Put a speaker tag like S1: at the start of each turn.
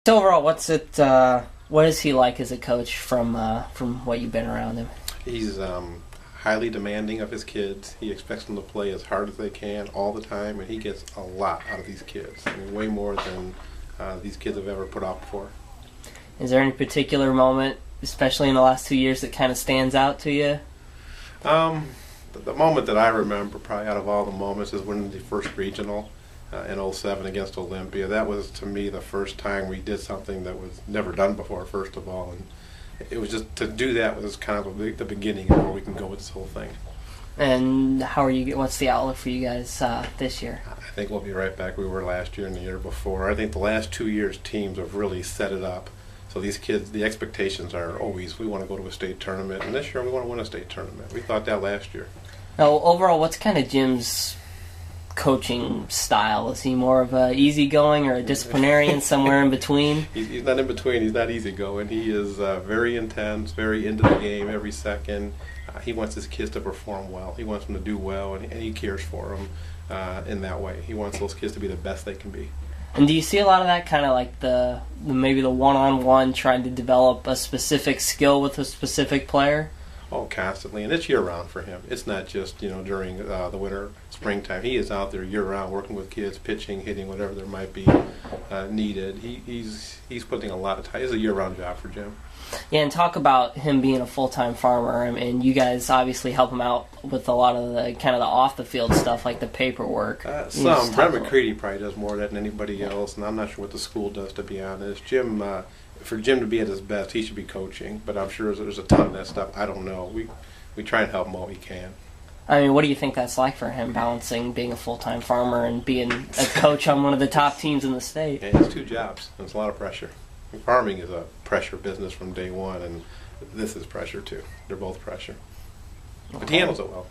S1: So overall, what is he like as a coach from what you've been around him?
S2: He's highly demanding of his kids. He expects them to play as hard as they can all the time, and he gets a lot out of these kids. I mean, way more than these kids have ever put out before.
S1: Is there any particular moment, especially in the last 2 years, that kind of stands out to you?
S2: The moment that I remember, probably out of all the moments, is winning the first regional in '07 against Olympia. That was, to me, the first time we did something that was never done before, first of all. And it was just, to do that was kind of the beginning of where we can go with this whole thing.
S1: And what's the outlook for you guys this year?
S2: I think we'll be right back where we were last year and the year before. I think the last 2 years teams have really set it up. So these kids, the expectations are always, we want to go to a state tournament, and this year we want to win a state tournament. We thought that last year.
S1: Now, overall, what's kind of Jim's coaching style? Is he more of a easygoing or a disciplinarian, somewhere in between?
S2: He's not in between. He's not easygoing. He is very intense, very into the game every second. He wants his kids to perform well. He wants them to do well, and he cares for them in that way. He wants those kids to be the best they can be.
S1: And do you see a lot of that, kind of like maybe the one-on-one, trying to develop a specific skill with a specific player?
S2: Oh, constantly, and it's year-round for him. It's not just during the winter, springtime. He is out there year-round working with kids, pitching, hitting, whatever there might be needed. He's putting a lot of time. It's a year-round job for Jim.
S1: Yeah, and talk about him being a full-time farmer, and you guys obviously help him out with a lot of the kind of the off-the-field stuff, like the paperwork.
S2: Brent McCready probably does more of that than anybody else, and I'm not sure what the school does, to be honest. For Jim to be at his best, he should be coaching, but I'm sure there's a ton of that stuff. I don't know. We try and help him all we can.
S1: I mean, what do you think that's like for him, balancing being a full-time farmer and being a coach on one of the top teams in the state?
S2: Yeah, it's two jobs. It's a lot of pressure. Farming is a pressure business from day one, and this is pressure too. They're both pressure. But he handles it well.